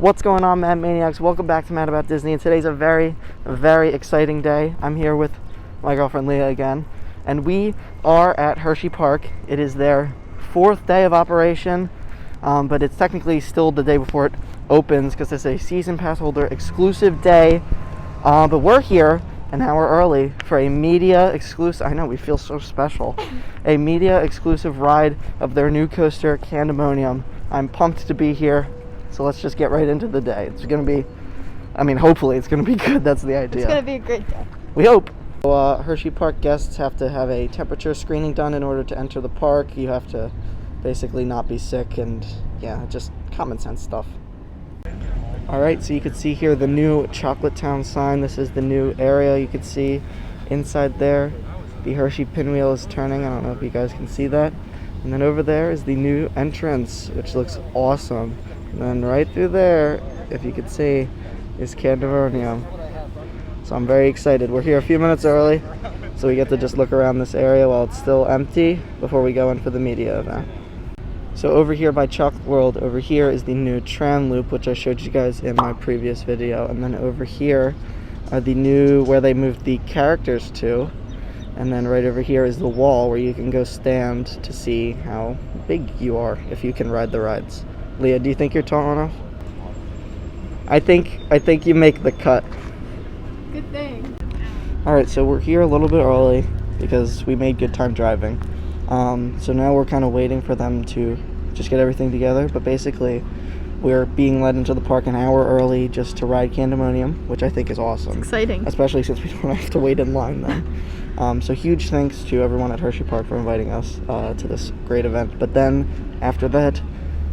What's going on, Mad Maniacs? Welcome back to Mad About Disney, and today's a very, very exciting day. I'm here with my girlfriend Leah again, and we are at Hersheypark. It is their 4th day of operation, but it's technically still the day before it opens because it's a season pass holder exclusive day. But we're here an hour early for a media exclusive, I know, we feel so special, a media exclusive ride of their new coaster, Candymonium. I'm pumped to be here. So let's just get right into the day. It's going to be, hopefully it's going to be good. That's the idea. It's going to be a great day. We hope. So, Hersheypark guests have to have a temperature screening done in order to enter the park. You have to basically not be sick and, yeah, just common sense stuff. Alright, so you can see here the new Chocolate Town sign. This is the new area. You can see inside there the Hershey pinwheel is turning. I don't know if you guys can see that. And then over there is the new entrance, which looks awesome. And then right through there, if you can see, is Candymonium. So I'm very excited. We're here a few minutes early, so we get to just look around this area while it's still empty before we go in for the media event. So over here by Chocolate World, over here is the new tram loop, which I showed you guys in my previous video. And then over here are the new, where they moved the characters to. And then right over here is the wall where you can go stand to see how big you are if you can ride the rides. Leah, do you think you're tall enough? I think you make the cut. Good thing. Alright, so we're here a little bit early because we made good time driving. So now we're kind of waiting for them to just get everything together. But basically, we're being led into the park an hour early just to ride Candymonium, which I think is awesome. It's exciting. Especially since we don't have to wait in line then. So huge thanks to everyone at Hersheypark for inviting us to this great event. But then, after that,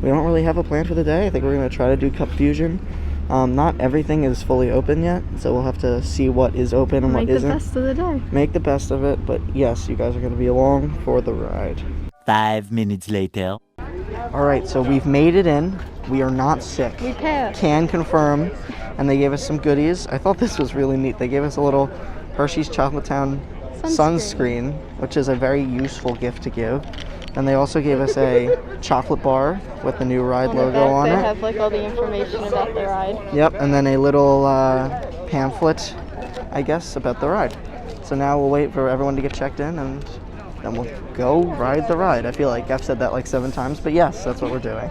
we don't really have a plan for the day. I think we're going to try to do Cup Fusion. Not everything is fully open yet, so we'll have to see what is open and what isn't. Make the best of the day. Make the best of it, but yes, you guys are going to be along for the ride. 5 minutes later. Alright, so we've made it in. We are not sick. We passed. Can confirm. And they gave us some goodies. I thought this was really neat. They gave us a little Hershey's Chocolate Town sunscreen, which is a very useful gift to give. And they also gave us a chocolate bar with the new ride logo on it. They have like all the information about the ride. Yep, and then a little pamphlet, I guess, about the ride. So now we'll wait for everyone to get checked in, and then we'll go ride the ride. I feel like I've said that like 7 times, but yes, that's what we're doing.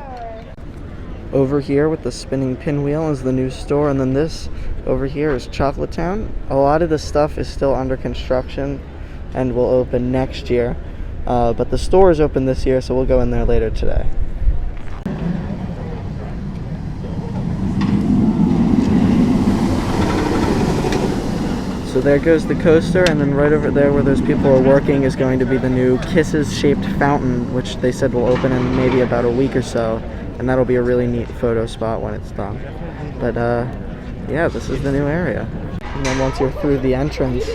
Over here with the spinning pinwheel is the new store, and then this over here is Chocolate Town. A lot of the stuff is still under construction and will open next year. But the store is open this year, so we'll go in there later today. So there goes the coaster, and then right over there where those people are working is going to be the new Kisses-shaped fountain, which they said will open in maybe about a week or so. And that'll be a really neat photo spot when it's done. But yeah, this is the new area. And then once you're through the entrance,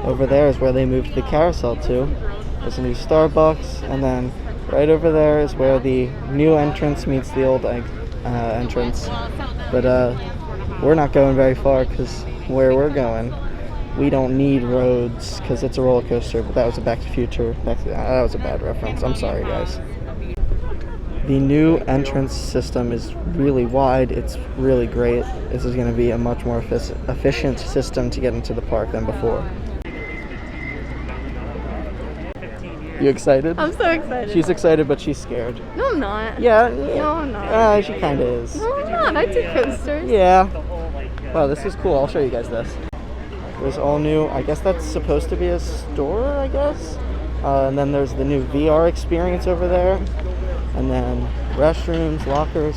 over there is where they moved the carousel to. There's a new Starbucks, and then right over there is where the new entrance meets the old entrance. But we're not going very far because where we're going, we don't need roads because it's a roller coaster. But that was a Back to the Future. That was a bad reference. I'm sorry, guys. The new entrance system is really wide. It's really great. This is going to be a much more efficient system to get into the park than before. You excited? I'm so excited. She's excited, but she's scared. No, I'm not. Yeah. No, I'm not. She kind of is. No, I'm not. I do coasters. Yeah. Wow, this is cool. I'll show you guys this. There's all new, I guess that's supposed to be a store, I guess. And then there's the new VR experience over there. And then restrooms, lockers.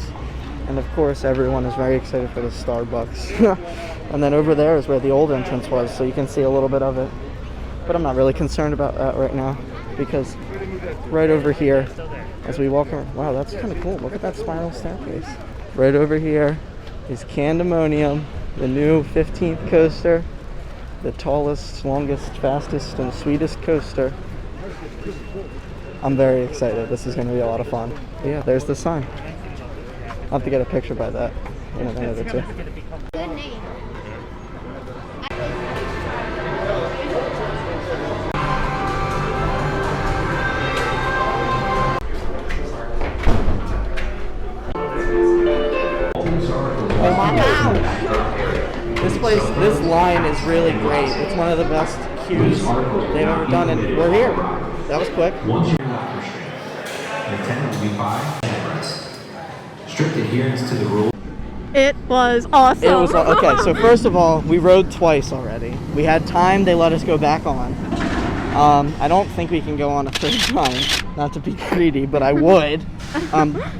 And of course, everyone is very excited for the Starbucks. And then over there is where the old entrance was, so you can see a little bit of it. But I'm not really concerned about that right now, because right over here, as we walk around, wow, that's kind of cool. Look at that spiral staircase. Right over here is Candymonium, the new 15th coaster, the tallest, longest, fastest, and sweetest coaster. I'm very excited. This is going to be a lot of fun. But yeah, there's the sign. I'll have to get a picture by that in a minute or two. Good name. All these articles this line is really great. It's one of the best queues they've ever done, and we're here. That was quick. Once you're left restraint, the attendant will be by and rest. Strict adherence to the rules. It was awesome. It was okay. So first of all, we rode twice already. We had time. They let us go back on. I don't think we can go on a third time. Not to be greedy, but I would.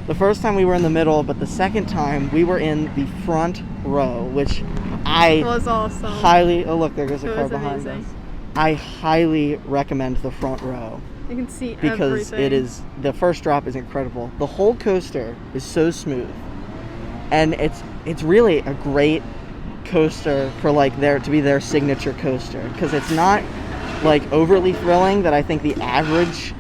The first time we were in the middle, but the second time we were in the front row, which It was awesome. highly. Oh look, there goes a It car was behind amazing. us. I highly recommend the front row. You can see Because everything. it is, the first drop is incredible. The whole coaster is so smooth, and it's really a great coaster for like to be their signature coaster, because it's not like overly thrilling that I think the average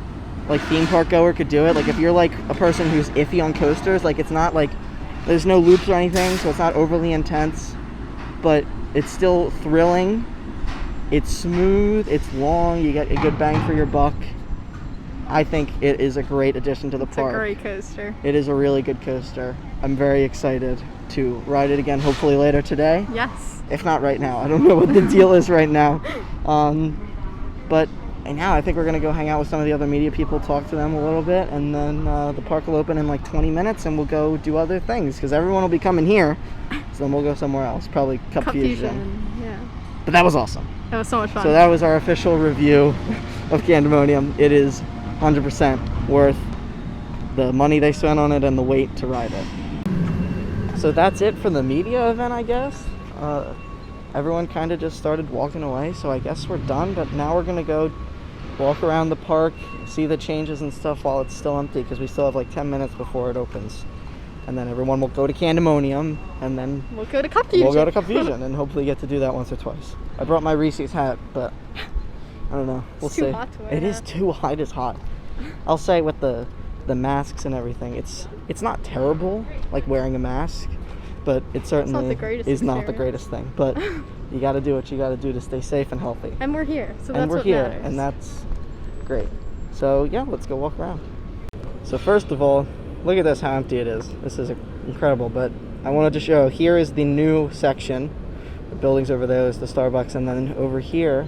like theme park goer could do it. Like if you're like a person who's iffy on coasters, like it's not like there's no loops or anything, so it's not overly intense, but it's still thrilling. It's smooth, it's long, you get a good bang for your buck. I think it is a great addition to the park. It's a great coaster. It is a really good coaster. I'm very excited to ride it again, hopefully later today. Yes. If not right now. I don't know what the deal is right now. But now I think we're going to go hang out with some of the other media people, talk to them a little bit, and then the park will open in like 20 minutes and we'll go do other things, because everyone will be coming here. So then we'll go somewhere else, probably Cup Fusion. Yeah. But that was awesome. It was so much fun. So that was our official review of Candymonium. It is 100% worth the money they spent on it and the wait to ride it. So that's it for the media event, I guess. Everyone kind of just started walking away, so I guess we're done. But now we're gonna go walk around the park, see the changes and stuff while it's still empty, because we still have like 10 minutes before it opens. And then everyone will go to Candymonium, and then we'll go to Cup Fusion. we'll go to Cup Fusion and hopefully get to do that once or twice. I brought my Reese's hat, but I don't know. We'll It's see. too hot to wear It is that. too hot. It is hot. I'll say with the masks and everything, it's not terrible, like wearing a mask, but it certainly the greatest is not the experience. greatest thing. But you got to do what you got to do to stay safe and healthy. And we're here, so that's And we're what here, matters. and that's great. So yeah, let's go walk around. So first of all, look at this, how empty it is. This is incredible, but I wanted to show, here is the new section. The buildings over there is the Starbucks, and then over here,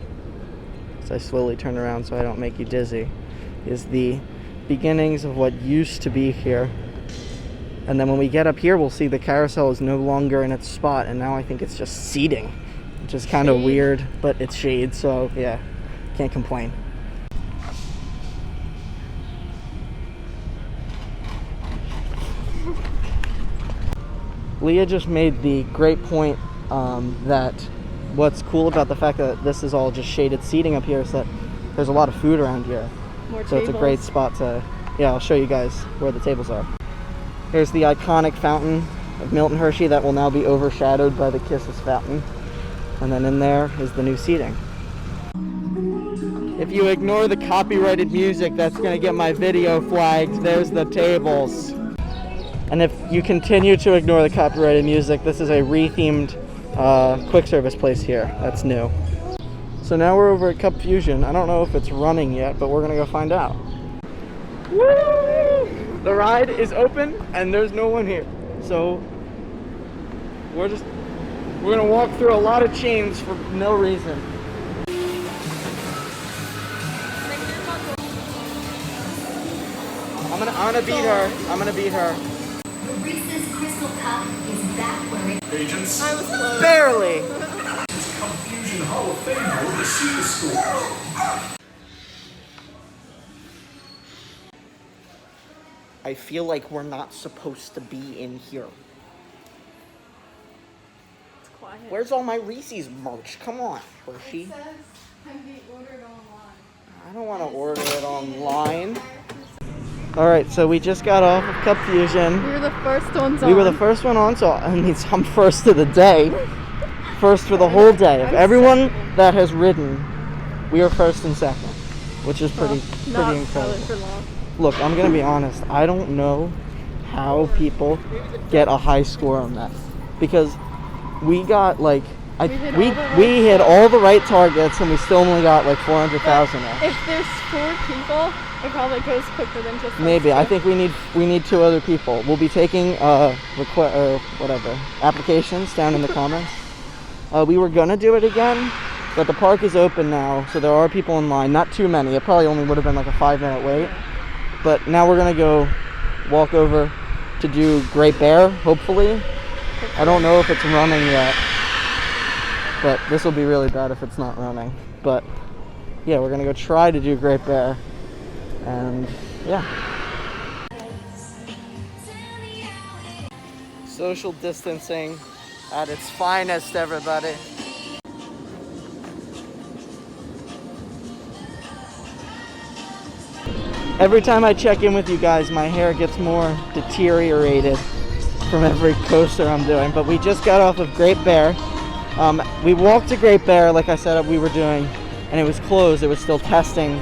as I slowly turn around so I don't make you dizzy, is the beginnings of what used to be here. And then when we get up here, we'll see the carousel is no longer in its spot, and now I think it's just seating, which is kind of weird, but it's shade, so yeah, can't complain. Leah just made the great point that what's cool about the fact that this is all just shaded seating up here is that there's a lot of food around here. More So it's a great spot to, yeah, I'll show you guys where the tables are. Here's the iconic fountain of Milton Hershey that will now be overshadowed by the Kisses fountain. And then in there is the new seating. If you ignore the copyrighted music, that's going to get my video flagged. There's the tables. And if you continue to ignore the copyrighted music, this is a re-themed quick service place here. That's new. So now we're over at Cup Fusion. I don't know if it's running yet, but we're gonna go find out. Woo! The ride is open and there's no one here. So we're gonna walk through a lot of chains for no reason. I'm gonna beat her. I'm gonna beat her. The Reese's Crystal Cup is back where it Agents, I was close. Barely. Confusion Hall of Fame will receive the score. I feel like we're not supposed to be in here. It's quiet. Where's all my Reese's merch? Come on, Hershey. It says can be ordered online. I don't want to order it online. Alright, so we just got off of Cup Fusion. We were the first ones on. We were the first one on, so I mean, I'm first of the day. First for the whole day. Of everyone that has ridden, we are first and second, which is pretty Not incredible. for long. Look, I'm gonna be honest. I don't know how people get a high score on that, because we got like we hit all the right targets and we still only got like 400,000 off. If there's 4 people, it probably goes quicker than just Maybe. us I two. think we need 2 other people. We'll be taking applications down in the comments. We were gonna do it again, but the park is open now, so there are people in line. Not too many. It probably only would have been like a 5-minute wait. But now we're gonna go walk over to do Great Bear, hopefully. I don't know if it's running yet, but this will be really bad if it's not running. But yeah, we're gonna go try to do Great Bear, and yeah. Social distancing at its finest, everybody. Every time I check in with you guys, my hair gets more deteriorated from every coaster I'm doing. But we just got off of Great Bear. We walked to Great Bear, like I said we were doing, and it was closed. It was still testing.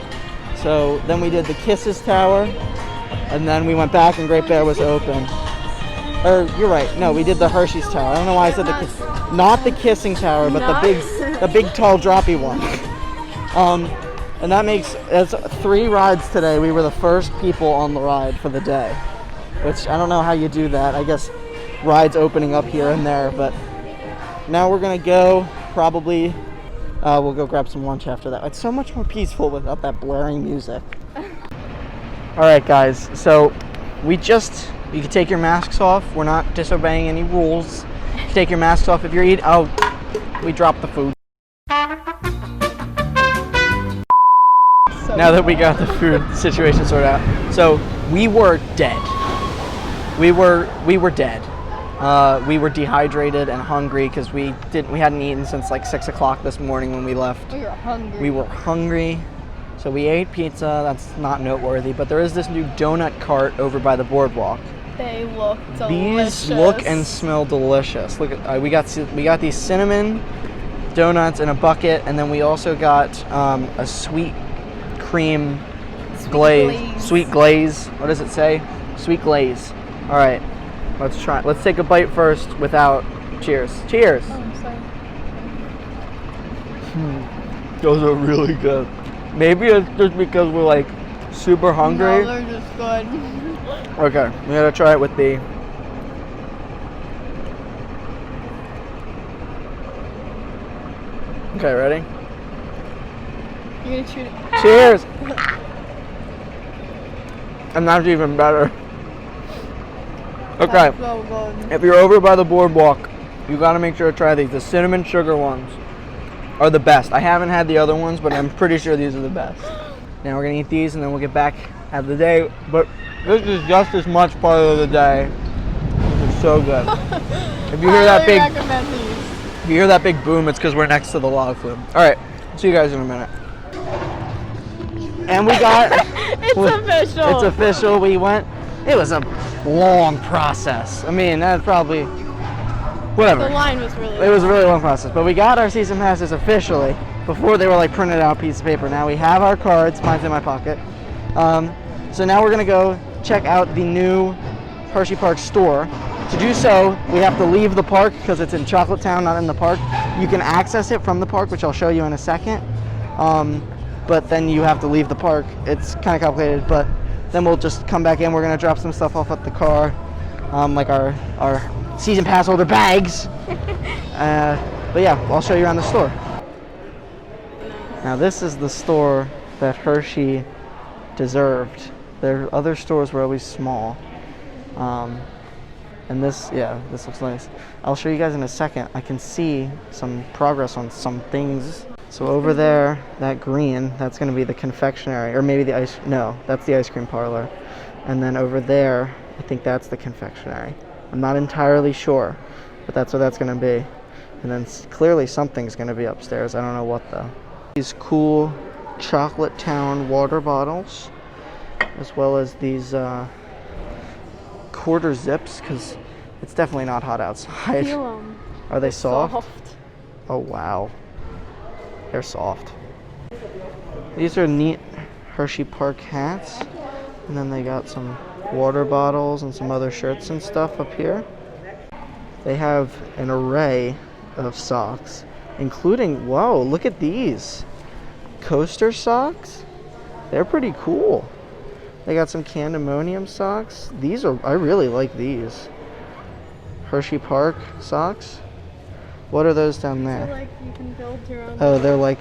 So then we did the Kisses Tower, and then we went back and Great Bear was open. Or you're right. No, we did the Hershey's Tower. I don't know why I said not the Kissing Tower, but the big tall droppy one. And that's 3 rides today. We were the first people on the ride for the day, which I don't know how you do that. I guess rides opening up here and there, but now we're gonna go probably. We'll go grab some lunch after that. It's so much more peaceful without that blaring music. All right, guys. So you can take your masks off. We're not disobeying any rules. You can take your masks off if you're eating. Oh, we dropped the food. Now that we got the food situation sorted out. So we were dead. We were dead. We were dehydrated and hungry because we hadn't eaten since like 6 o'clock this morning when we left. We were hungry. So we ate pizza. That's not noteworthy, but there is this new donut cart over by the boardwalk. They look delicious. These look and smell delicious. Look at we got these cinnamon donuts in a bucket, and then we also got a sweet cream glaze. Sweet glaze. What does it say? Sweet glaze. All right, let's try. Let's take a bite first without. Cheers. Cheers. Oh, I'm sorry. Those are really good. Maybe it's just because we're like super hungry. No, they're just good. Okay, we gotta try it with the. Okay, ready? You're gonna shoot it. Cheers! And that's even better. Okay, That's so good. if you're over by the boardwalk, you gotta make sure to try these. The cinnamon sugar ones are the best. I haven't had the other ones, but I'm pretty sure these are the best. Now we're gonna eat these and then we'll get back at the day. But this is just as much part of the day. It's so good. If you hear that big, recommend these. if you hear that big boom, it's because we're next to the log flume. All right, see you guys in a minute. And we got. It's official. It's official. We went. It was a long process. I mean, that's probably whatever. The line was really It was a really long process, but we got our season passes officially. Before they were like printed out piece of paper. Now we have our cards. Mine's in my pocket. So now we're gonna go check out the new Hersheypark store. To do so, we have to leave the park because it's in Chocolate Town, not in the park. You can access it from the park, which I'll show you in a second. But then you have to leave the park. It's kind of complicated, but then we'll just come back in. We're gonna drop some stuff off at the car, like our season pass holder bags. But yeah, I'll show you around the store. Now this is the store that Hershey deserved. Their other stores were always small. And this looks nice. I'll show you guys in a second. I can see some progress on some things. So over there, that green, that's gonna be the confectionery, or maybe that's the ice cream parlor. And then over there, I think that's the confectionery. I'm not entirely sure, but that's what that's gonna be. And then clearly something's gonna be upstairs. I don't know what though. These cool Chocolate Town water bottles, as well as these quarter zips, because it's definitely not hot outside. Feel 'em. Are they soft? Oh wow, they're soft. These are neat Hersheypark hats, and then they got some water bottles and some other shirts and stuff up here. They have an array of socks, including, whoa, look at these coaster socks. They're pretty cool. They got some Candymonium socks. I really like these Hersheypark socks. What are those down So there? like you can build your own. Oh, they're like,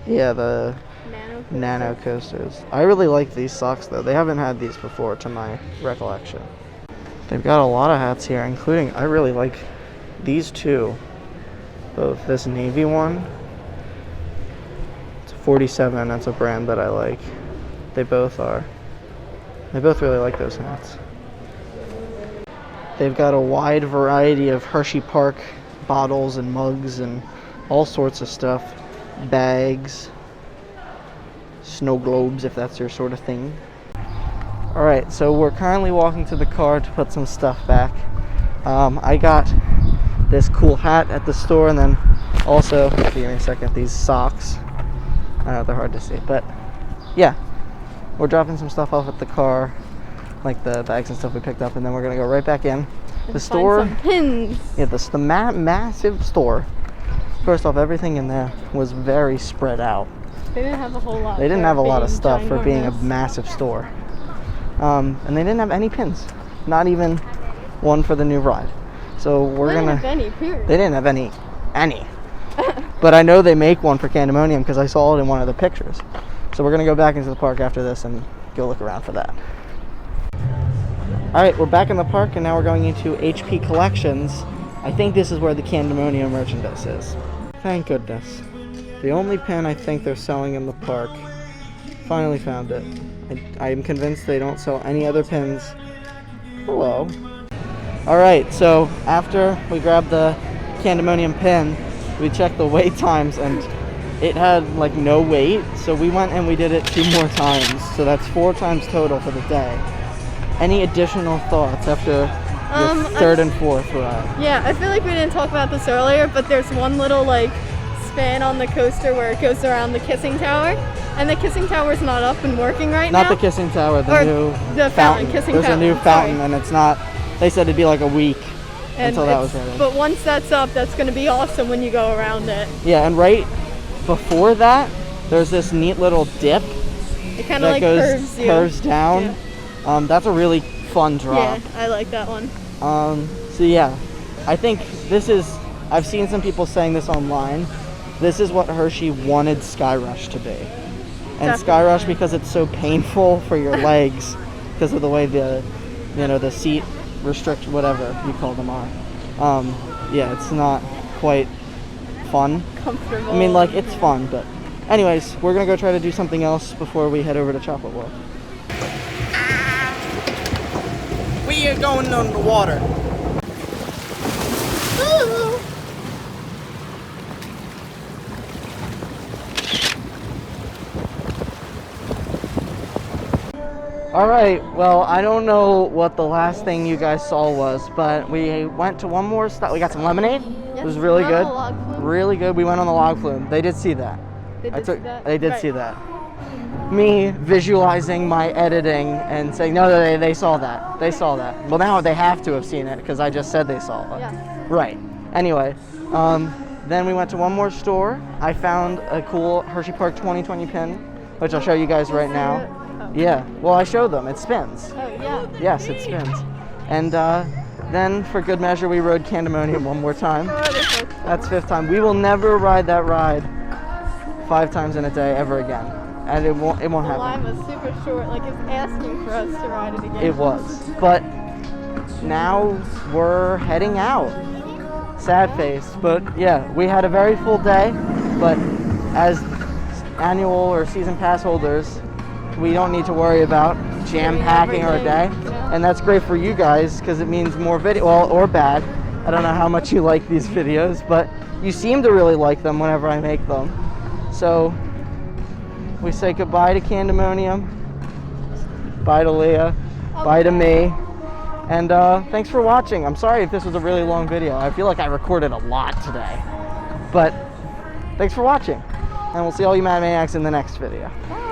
yeah, the Nano nano coasters. I really like these socks though. They haven't had these before to my recollection. They've got a lot of hats here, including, I really like these two. Both this navy one. It's 47, that's a brand that I like. They both are. I both really like those hats. They've got a wide variety of Hersheypark bottles and mugs and all sorts of stuff. Bags, snow globes, if that's your sort of thing. Alright, so we're currently walking to the car to put some stuff back. I got this cool hat at the store, and then also, give me a second, these socks. I know they're hard to see, but yeah. We're dropping some stuff off at the car, like the bags and stuff we picked up, and then we're gonna go right back in. The store, Find some pins. yeah, the massive store. First off, everything in there was very spread out. They didn't have a whole lot. They didn't for have a lot of being stuff for being a ginormous. massive store. And they didn't have any pins, not even one for the new ride. So we're They gonna. didn't have any, period. They didn't have any. But I know they make one for Candymonium because I saw it in one of the pictures. So we're gonna go back into the park after this and go look around for that. Alright, we're back in the park and now we're going into HP Collections. I think this is where the Candymonium merchandise is. Thank goodness. The only pin I think they're selling in the park. Finally found it. I am convinced they don't sell any other pins. Hello. Alright, so after we grabbed the Candymonium pin, we checked the wait times and it had like no wait, so we went and we did it 2 more times. So that's 4 times total for the day. Any additional thoughts after your third and fourth ride? Yeah, I feel like we didn't talk about this earlier, but there's one little like span on the coaster where it goes around the kissing tower, and the kissing tower is not up and working right now. Not the kissing tower, the Or new the fountain, kissing There's a new fountain, fountain, sorry. and it's not. They said it'd be like a week And until that was it's- ready. But once that's up, that's going to be awesome when you go around it. Yeah, and right before that, there's this neat little dip It kind of that like goes curves you. down. Yeah. That's a really fun drop. Yeah, I like that one. So yeah, I think this is. I've seen some people saying this online. This is what Hershey wanted Sky Rush to be, and Sky Rush Definitely. because it's so painful for your legs because of the way the seat restrict whatever you call them are. Yeah, it's not quite fun. Comfortable. I mean, like, it's fun, but anyways, we're gonna go try to do something else before we head over to Chocolate World. We are going on the water. Alright, well, I don't know what the last thing you guys saw was, but we went to one more stop. We got some lemonade. It was really went on good. the log flume. Really good. We went on the log flume. They did see that. They did see that? They did Right. see that. Me visualizing my editing and saying, no, they saw that. They saw that. Well, now they have to have seen it because I just said they saw it. Yes. Right. Anyway, then we went to one more store. I found a cool Hersheypark 2020 pin, which I'll show you guys right now. Oh. Yeah. Well, I showed them. It spins. Oh, yeah. Yes, it spins. And then, for good measure, we rode Candymonium one more time. That's 5th time. We will never ride that ride 5 times in a day ever again, and it won't The happen. line was super short, like it's asking for us to ride it again. It was, but now we're heading out. Sad face, but yeah, we had a very full day. But as annual or season pass holders, we don't need to worry about jam packing our day, and that's great for you guys because it means more video, well, or bad. I don't know how much you like these videos, but you seem to really like them whenever I make them. So we say goodbye to Candymonium, bye to Leah, bye to me, and thanks for watching. I'm sorry if this was a really long video. I feel like I recorded a lot today, but thanks for watching, and we'll see all you Mad Maniacs in the next video. Bye.